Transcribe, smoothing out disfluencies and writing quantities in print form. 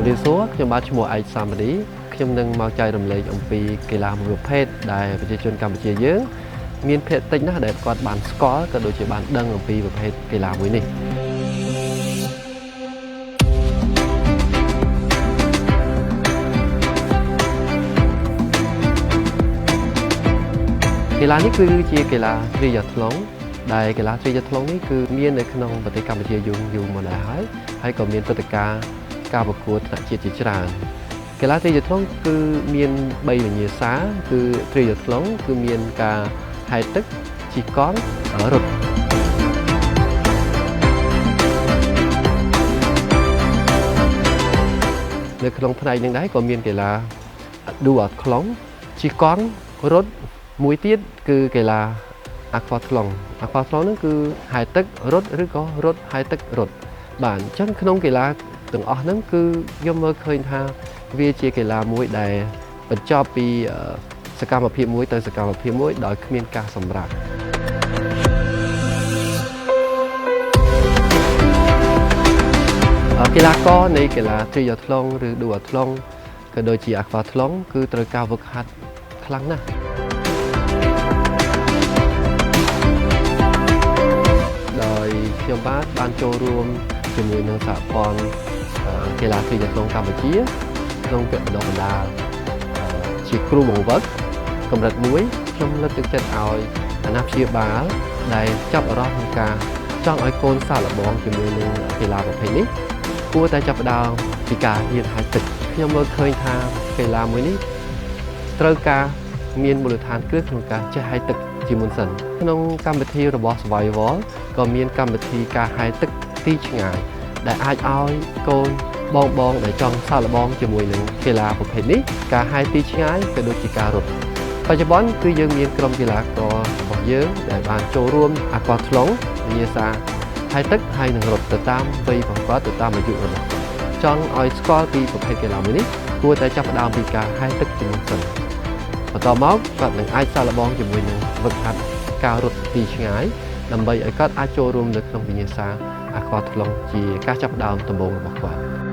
ជំរាបសួរខ្ញុំបាទឈ្មោះឯកសាមរីខ្ញុំនឹងមកចែករំលែកអំពីកីឡាមួយប្រភេទដែលប្រជាជនកម្ពុជាយើងមានភាគតិចណាស់ដែលគាត់បានស្គាល់ក៏ដូចជាបានដឹងអំពីប្រភេទកីឡាមួយនេះកីឡានេះគឺជាកីឡាទ្រីយ៉ាថ្លុងដែលកីឡាទ្រីយ៉ាថ្លុងនេះគឺមាននៅក្នុងប្រទេសកម្ពុជាយូរមកដែរហើយក៏មានព្រឹត្តិការណ៍ការប្រកួតថ្នាក់ជាតិជាច្រើនកីឡាទ្រីយ៉ាថ្លុងគឺមាន3វិញ្ញាសាគឺទ្រីយ៉ាថ្លុងគឺមានការហែលទឹកជិះកង់រត់នៅក្នុងផ្នែកនេះដែរក៏មានកីឡាឌូអាថ្លុងជិះកង់រត់មួយទៀតគឺកីឡាអាក្វាថ្លុងហ្នឹងគឺហែលទឹករត់ឬក៏រត់ហែលទឹករត់បាទអញ្ចឹងក្នុងកីឡាទាំងអស់ហ្នឹងគឺខ្ញុំមើលឃើញថាវាជាកីឡាមួយដែលបញ្ចប់ពីសកម្មភាពមួយទៅសកម្មភាពមួយដោយគ្មានការសម្រាកកីឡាករនៃកីឡាទ្រីយ៉ាថ្លុងឬឌូអាថ្លុងក៏ដូចជាអាក្វាថ្លុងគឺត្រូវការហ្វឹកហាត់ខ្លាំងណាស់ដោយខ្ញុំបានចូលរួមជាមួយនឹងសហព័ន្ធកីឡាទ្រីយ៉ាថ្លុងកម្ពុជាក្នុងវគ្គបណ្ដុះបណ្ដាលជាគ្រូបង្វឹកកម្រិត1ខ្ញុំលើកទឹកចិត្តឲ្យអាណាព្យាបាលដែលចាប់អារម្មណ៍ក្នុងការចង់ឲ្យកូនសាកល្បងជាមួយនឹងកីឡាប្រភេទនេះគួរតែចាប់ផ្ដើមពីការរៀនហែលទឹកខ្ញុំមើលឃើញថាកីឡាមួយនេះត្រូវការមានមូលដ្ឋានគ្រឹះក្នុងការចេះហែលទឹកជាមុនសិនក្នុងកម្មវិធីរបស់ Survival ក៏មានកម្មវិធីការហែលទឹកទីឆ្ងាយដែលអាចឲ្យកូនបងដែលចង់សាកល្បងជាមួយនឹងកីឡាប្រភេទនេះការហែលទីឆ្ងាយក៏ដូចជាការរត់បច្ចុប្បន្នគឺយើងមានក្រុមកីឡាកររបស់យើងដែលបានចូលរួមអាក្វាថ្លុងវិញ្ញាសាហែលទឹកហើយនឹងរត់ទៅតាមវ័យរបស់គាត់ទៅតាមអាយុរបស់គាត់ចង់ឲ្យស្គាល់ពីប្រភេទកីឡាមួយនេះគួរតែចាប់ផ្ដើមពីការហែលទឹកជាមុនសិនបន្តមកគាត់នឹងអាចសាកល្បងជាមួយនឹងហ្វឹកហាត់ការរត់ទីឆ្ងាយដើម្បីឲ្យគាត់អាចចូលរួមនៅក្នុងវិញ្ញាសាអាក្វាថ្លុងជាការចាប់ផ្ដើមដំបូងរបស់គាត់